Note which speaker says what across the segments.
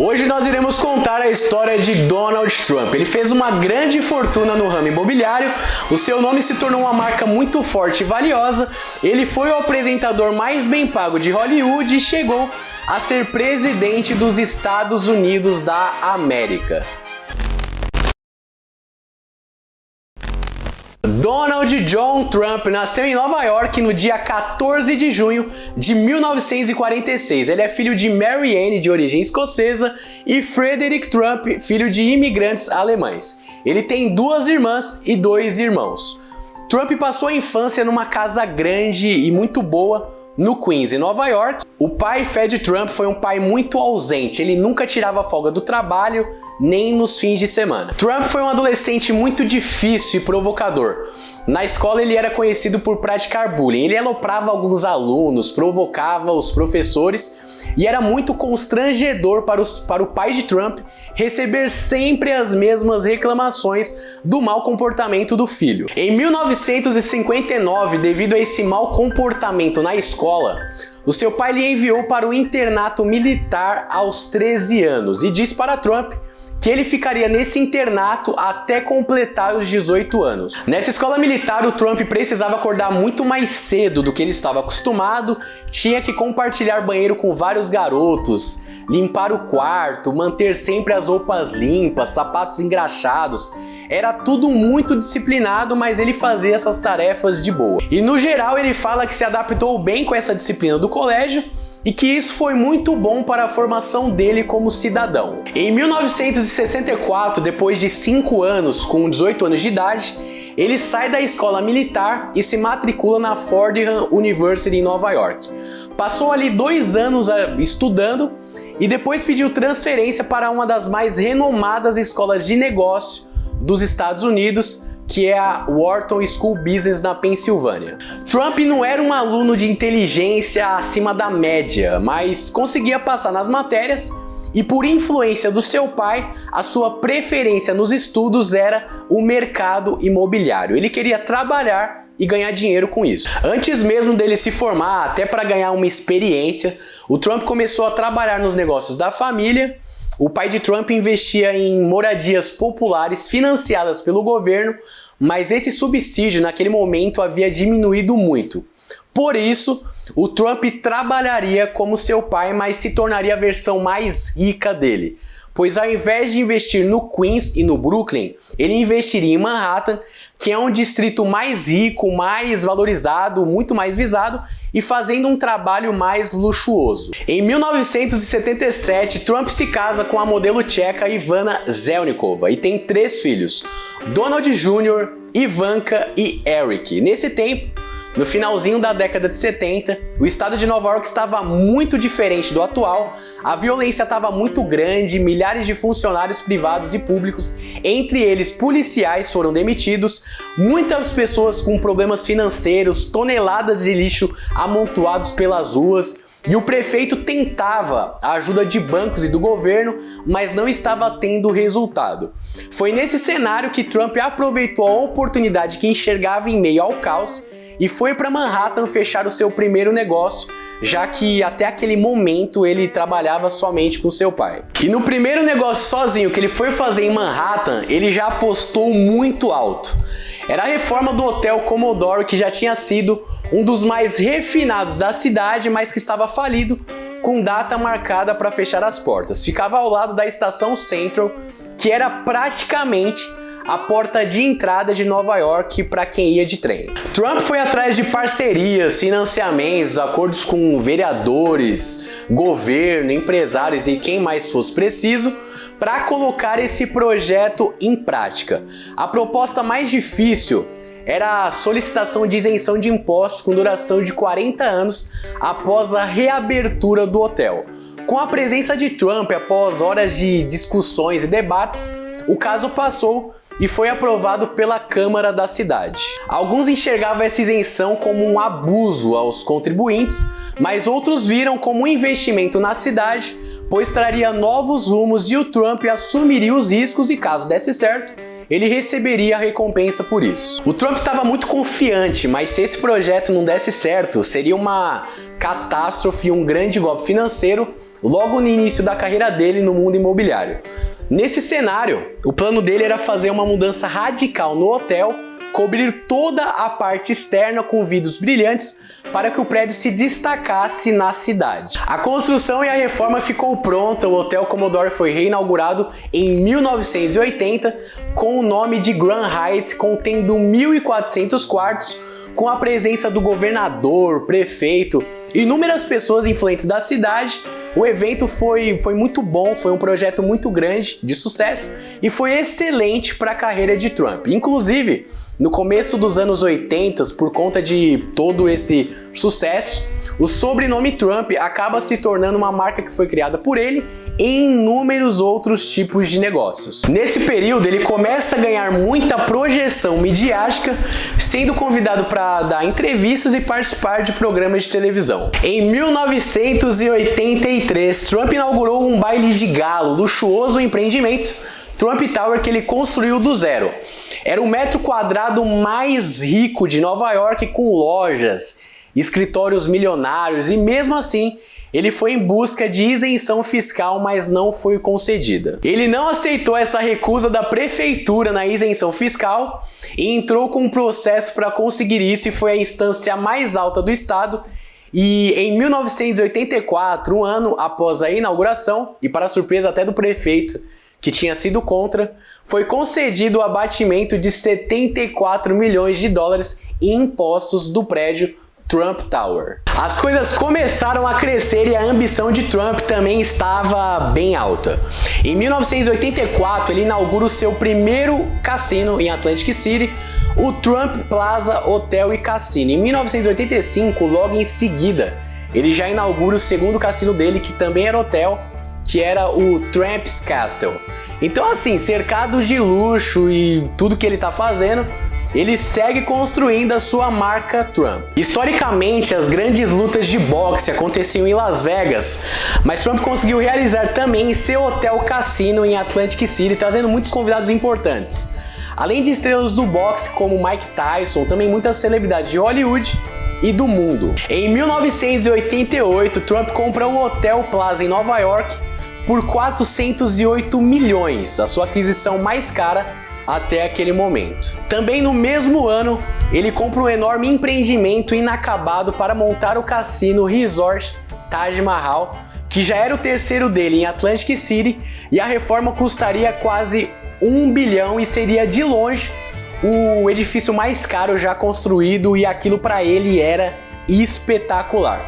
Speaker 1: Hoje nós iremos contar a história de Donald Trump. Ele fez uma grande fortuna no ramo imobiliário, o seu nome se tornou uma marca muito forte e valiosa, ele foi o apresentador mais bem pago de Hollywood e chegou a ser presidente dos Estados Unidos da América. Donald John Trump nasceu em Nova York no dia 14 de junho de 1946. Ele é filho de Mary Ann, de origem escocesa, e Frederick Trump, filho de imigrantes alemães. Ele tem 2 irmãs e 2 irmãos. Trump passou a infância numa casa grande e muito boa no Queens, em Nova York. O pai, Fred Trump, foi um pai muito ausente, ele nunca tirava folga do trabalho, nem nos fins de semana. Trump foi um adolescente muito difícil e provocador. Na escola ele era conhecido por praticar bullying, ele aloprava alguns alunos, provocava os professores e era muito constrangedor para o pai de Trump receber sempre as mesmas reclamações do mau comportamento do filho. Em 1959, devido a esse mau comportamento na escola, o seu pai lhe enviou para o internato militar aos 13 anos e disse para Trump que ele ficaria nesse internato até completar os 18 anos. Nessa escola militar, o Trump precisava acordar muito mais cedo do que ele estava acostumado, tinha que compartilhar banheiro com vários garotos, limpar o quarto, manter sempre as roupas limpas, sapatos engraxados. Era tudo muito disciplinado, mas ele fazia essas tarefas de boa. E no geral ele fala que se adaptou bem com essa disciplina do colégio, e que isso foi muito bom para a formação dele como cidadão. Em 1964, depois de 5 anos, com 18 anos de idade, ele sai da escola militar e se matricula na Fordham University em Nova York. Passou ali 2 anos estudando e depois pediu transferência para uma das mais renomadas escolas de negócio dos Estados Unidos, que é a Wharton School Business na Pensilvânia. Trump não era um aluno de inteligência acima da média, mas conseguia passar nas matérias e, por influência do seu pai, a sua preferência nos estudos era o mercado imobiliário. Ele queria trabalhar e ganhar dinheiro com isso. Antes mesmo dele se formar, até para ganhar uma experiência, o Trump começou a trabalhar nos negócios da família. O pai de Trump investia em moradias populares financiadas pelo governo, mas esse subsídio naquele momento havia diminuído muito. Por isso, o Trump trabalharia como seu pai, mas se tornaria a versão mais rica dele. Pois ao invés de investir no Queens e no Brooklyn, ele investiria em Manhattan, que é um distrito mais rico, mais valorizado, muito mais visado e fazendo um trabalho mais luxuoso. Em 1977, Trump se casa com a modelo tcheca Ivana Zelníčková e tem 3 filhos, Donald Jr., Ivanka e Eric. Nesse tempo, no finalzinho da década de 70, o estado de Nova York estava muito diferente do atual, a violência estava muito grande, milhares de funcionários privados e públicos, entre eles policiais, foram demitidos, muitas pessoas com problemas financeiros, toneladas de lixo amontoados pelas ruas, e o prefeito tentava a ajuda de bancos e do governo, mas não estava tendo resultado. Foi nesse cenário que Trump aproveitou a oportunidade que enxergava em meio ao caos e foi para Manhattan fechar o seu primeiro negócio, já que até aquele momento ele trabalhava somente com seu pai. E no primeiro negócio sozinho que ele foi fazer em Manhattan, ele já apostou muito alto. Era a reforma do Hotel Commodore, que já tinha sido um dos mais refinados da cidade, mas que estava falido, com data marcada para fechar as portas. Ficava ao lado da estação Central, que era praticamente a porta de entrada de Nova York para quem ia de trem. Trump foi atrás de parcerias, financiamentos, acordos com vereadores, governo, empresários e quem mais fosse preciso para colocar esse projeto em prática. A proposta mais difícil era a solicitação de isenção de impostos com duração de 40 anos após a reabertura do hotel. Com a presença de Trump, após horas de discussões e debates, o caso passou e foi aprovado pela Câmara da cidade. Alguns enxergavam essa isenção como um abuso aos contribuintes, mas outros viram como um investimento na cidade, pois traria novos rumos e o Trump assumiria os riscos e, caso desse certo, ele receberia a recompensa por isso. O Trump estava muito confiante, mas se esse projeto não desse certo, seria uma catástrofe e um grande golpe financeiro, logo no início da carreira dele no mundo imobiliário. Nesse cenário, o plano dele era fazer uma mudança radical no hotel, cobrir toda a parte externa com vidros brilhantes para que o prédio se destacasse na cidade. A construção e a reforma ficou pronta, o Hotel Commodore foi reinaugurado em 1980 com o nome de Grand Hyatt, contendo 1.400 quartos, com a presença do governador, prefeito e inúmeras pessoas influentes da cidade. O evento foi muito bom, foi um projeto muito grande, de sucesso, e foi excelente para a carreira de Trump. Inclusive, no começo dos anos 80, por conta de todo esse sucesso, o sobrenome Trump acaba se tornando uma marca que foi criada por ele em inúmeros outros tipos de negócios. Nesse período, ele começa a ganhar muita projeção midiática, sendo convidado para dar entrevistas e participar de programas de televisão. Em 1983, Trump inaugurou um baile de galo, luxuoso empreendimento, Trump Tower, que ele construiu do zero. Era o metro quadrado mais rico de Nova York, com lojas, escritórios milionários, e mesmo assim ele foi em busca de isenção fiscal, mas não foi concedida. Ele não aceitou essa recusa da prefeitura na isenção fiscal e entrou com um processo para conseguir isso, e foi a instância mais alta do estado. E em 1984, um ano após a inauguração, e para surpresa até do prefeito, que tinha sido contra, foi concedido o abatimento de 74 milhões de dólares em impostos do prédio Trump Tower. As coisas começaram a crescer e a ambição de Trump também estava bem alta. Em 1984, ele inaugura o seu primeiro cassino em Atlantic City, o Trump Plaza Hotel e Cassino. Em 1985, logo em seguida, ele já inaugura o segundo cassino dele, que também era hotel, que era o Trump's Castle. Então, assim, cercado de luxo e tudo que ele tá fazendo, ele segue construindo a sua marca Trump. Historicamente, as grandes lutas de boxe aconteciam em Las Vegas, mas Trump conseguiu realizar também seu hotel cassino em Atlantic City, trazendo muitos convidados importantes. Além de estrelas do boxe como Mike Tyson, também muitas celebridades de Hollywood e do mundo. Em 1988, Trump compra o Hotel Plaza em Nova York por 408 milhões, a sua aquisição mais cara até aquele momento. Também no mesmo ano, ele compra um enorme empreendimento inacabado para montar o cassino Resort Taj Mahal, que já era o terceiro dele em Atlantic City, e a reforma custaria quase 1 bilhão e seria de longe o edifício mais caro já construído, e aquilo para ele era espetacular.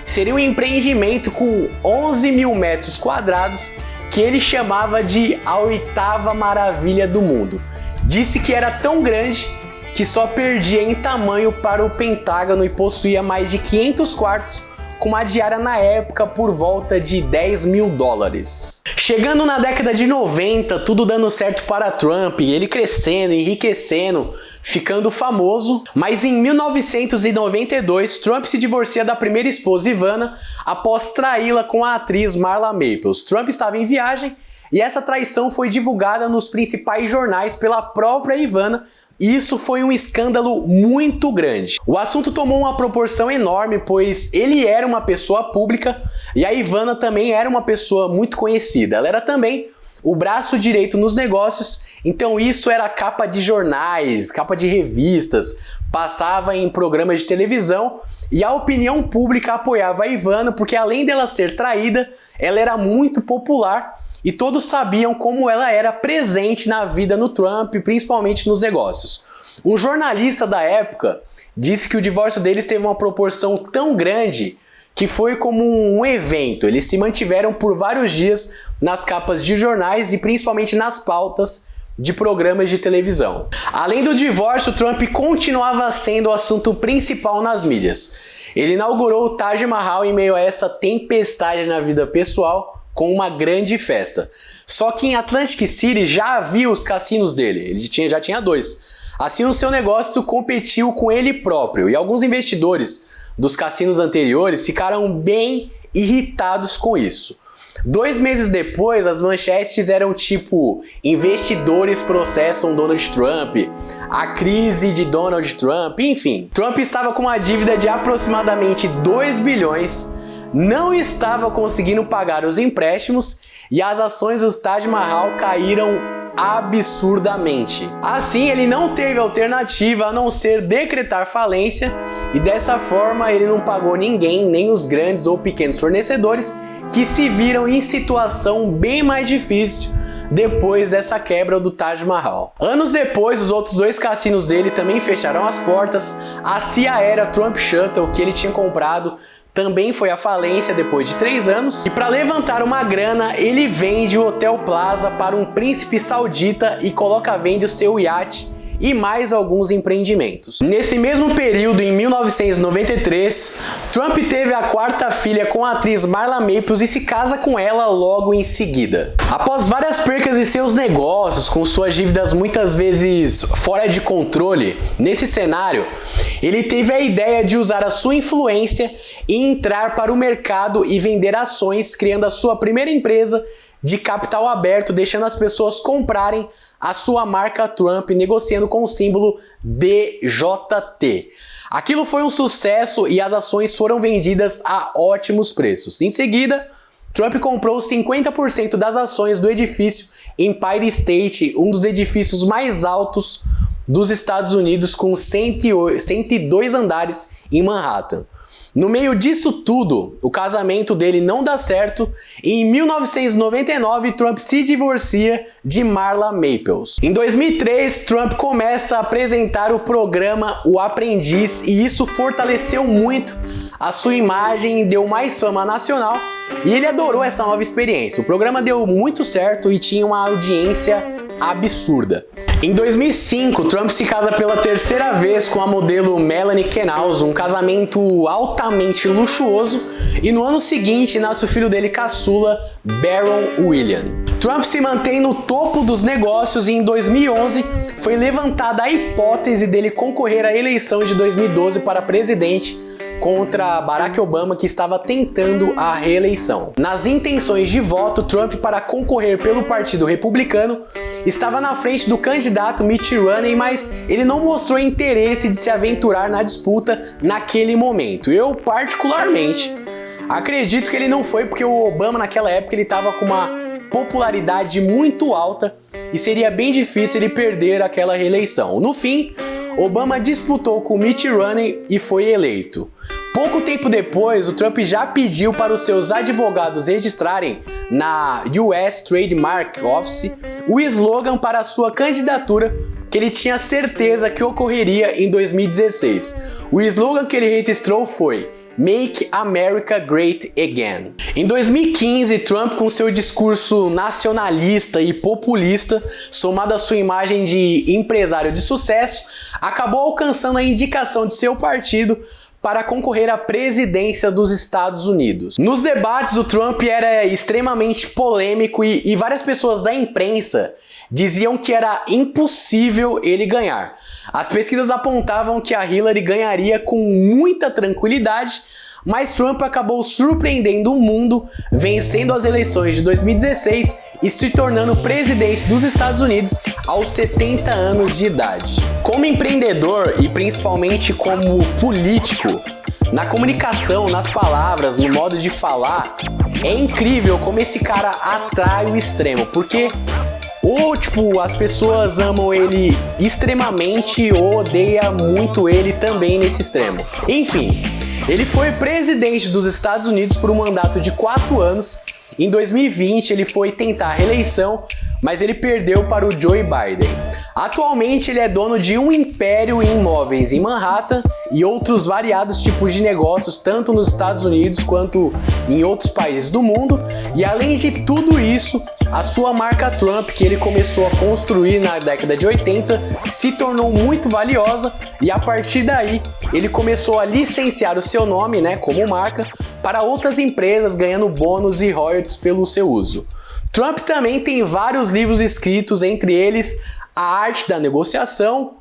Speaker 1: Seria um empreendimento com 11 mil metros quadrados que ele chamava de a 8ª maravilha do mundo. Disse que era tão grande que só perdia em tamanho para o Pentágono e possuía mais de 500 quartos, com uma diária na época por volta de 10 mil dólares. Chegando na década de 90, tudo dando certo para Trump, ele crescendo, enriquecendo, ficando famoso, mas em 1992, Trump se divorcia da primeira esposa Ivana após traí-la com a atriz Marla Maples. Trump estava em viagem e essa traição foi divulgada nos principais jornais pela própria Ivana. Isso foi um escândalo muito grande. O assunto tomou uma proporção enorme, pois ele era uma pessoa pública e a Ivana também era uma pessoa muito conhecida. Ela era também o braço direito nos negócios, então isso era capa de jornais, capa de revistas, passava em programas de televisão, e a opinião pública apoiava a Ivana porque, além dela ser traída, ela era muito popular. E todos sabiam como ela era presente na vida no Trump, principalmente nos negócios. Um jornalista da época disse que o divórcio deles teve uma proporção tão grande que foi como um evento. Eles se mantiveram por vários dias nas capas de jornais e principalmente nas pautas de programas de televisão. Além do divórcio, Trump continuava sendo o assunto principal nas mídias. Ele inaugurou o Taj Mahal em meio a essa tempestade na vida pessoal, com uma grande festa. Só que em Atlantic City já havia os cassinos dele, ele já tinha 2. Assim, o seu negócio competiu com ele próprio, e alguns investidores dos cassinos anteriores ficaram bem irritados com isso. 2 meses depois, as manchetes eram tipo: investidores processam Donald Trump, a crise de Donald Trump, enfim. Trump estava com uma dívida de aproximadamente 2 bilhões, não estava conseguindo pagar os empréstimos e as ações do Taj Mahal caíram absurdamente. Assim, ele não teve alternativa a não ser decretar falência e dessa forma ele não pagou ninguém, nem os grandes ou pequenos fornecedores que se viram em situação bem mais difícil depois dessa quebra do Taj Mahal. Anos depois, os outros 2 cassinos dele também fecharam as portas. A CIA Aérea Trump Shuttle, que ele tinha comprado, também foi à falência depois de 3 anos. E para levantar uma grana, ele vende o Hotel Plaza para um príncipe saudita e coloca à venda o seu iate e mais alguns empreendimentos. Nesse mesmo período, em 1993, Trump teve a 4ª filha com a atriz Marla Maples e se casa com ela logo em seguida. Após várias percas em seus negócios, com suas dívidas muitas vezes fora de controle, nesse cenário, ele teve a ideia de usar a sua influência e entrar para o mercado e vender ações, criando a sua primeira empresa de capital aberto, deixando as pessoas comprarem a sua marca Trump, negociando com o símbolo DJT. Aquilo foi um sucesso e as ações foram vendidas a ótimos preços. Em seguida, Trump comprou 50% das ações do edifício Empire State, um dos edifícios mais altos dos Estados Unidos, com 102 andares em Manhattan. No meio disso tudo, o casamento dele não dá certo e em 1999 Trump se divorcia de Marla Maples. Em 2003, Trump começa a apresentar o programa O Aprendiz e isso fortaleceu muito a sua imagem, deu mais fama nacional e ele adorou essa nova experiência. O programa deu muito certo e tinha uma audiência absurda. Em 2005, Trump se casa pela 3ª vez com a modelo Melanie Knaus, um casamento altamente luxuoso, e no ano seguinte nasce o filho dele caçula, Barron William. Trump se mantém no topo dos negócios e em 2011 foi levantada a hipótese dele concorrer à eleição de 2012 para presidente contra Barack Obama, que estava tentando a reeleição. Nas intenções de voto, Trump, para concorrer pelo Partido Republicano, estava na frente do candidato Mitt Romney, mas ele não mostrou interesse de se aventurar na disputa naquele momento. Eu, particularmente, acredito que ele não foi porque o Obama, naquela época, ele estava com uma popularidade muito alta e seria bem difícil ele perder aquela reeleição. No fim, Obama disputou com Mitt Romney e foi eleito. Pouco tempo depois, o Trump já pediu para os seus advogados registrarem na US Trademark Office o slogan para a sua candidatura, que ele tinha certeza que ocorreria em 2016. O slogan que ele registrou foi Make America Great Again. Em 2015, Trump, com seu discurso nacionalista e populista, somado à sua imagem de empresário de sucesso, acabou alcançando a indicação de seu partido para concorrer à presidência dos Estados Unidos. Nos debates, o Trump era extremamente polêmico e várias pessoas da imprensa diziam que era impossível ele ganhar. As pesquisas apontavam que a Hillary ganharia com muita tranquilidade, mas Trump acabou surpreendendo o mundo, vencendo as eleições de 2016 e se tornando presidente dos Estados Unidos aos 70 anos de idade. Como empreendedor e principalmente como político, na comunicação, nas palavras, no modo de falar, é incrível como esse cara atrai o extremo, porque ou as pessoas amam ele extremamente ou odeiam muito ele também nesse extremo. Enfim, ele foi presidente dos Estados Unidos por um mandato de 4 anos. Em 2020 ele foi tentar a reeleição, mas ele perdeu para o Joe Biden. Atualmente ele é dono de um império em imóveis em Manhattan e outros variados tipos de negócios, tanto nos Estados Unidos quanto em outros países do mundo. E além de tudo isso, a sua marca Trump, que ele começou a construir na década de 80, se tornou muito valiosa e a partir daí ele começou a licenciar o seu nome, como marca, para outras empresas, ganhando bônus e royalties pelo seu uso. Trump também tem vários livros escritos, entre eles A Arte da Negociação,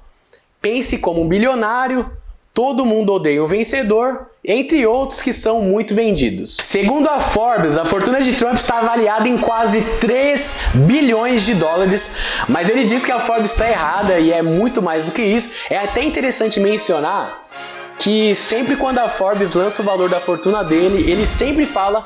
Speaker 1: Pense como um Bilionário, Todo Mundo Odeia um Vencedor, entre outros que são muito vendidos. Segundo a Forbes, a fortuna de Trump está avaliada em quase 3 bilhões de dólares, mas ele diz que a Forbes está errada e é muito mais do que isso. É até interessante mencionar que sempre quando a Forbes lança o valor da fortuna dele, ele sempre fala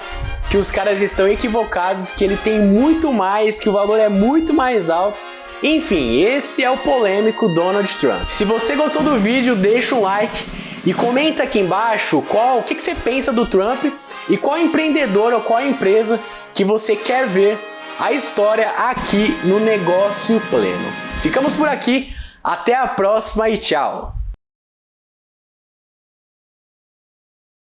Speaker 1: que os caras estão equivocados, que ele tem muito mais, que o valor é muito mais alto. Enfim, esse é o polêmico Donald Trump. Se você gostou do vídeo, deixa um like e comenta aqui embaixo o que você pensa do Trump e qual empreendedor ou qual empresa que você quer ver a história aqui no Negócio Pleno. Ficamos por aqui, até a próxima e tchau!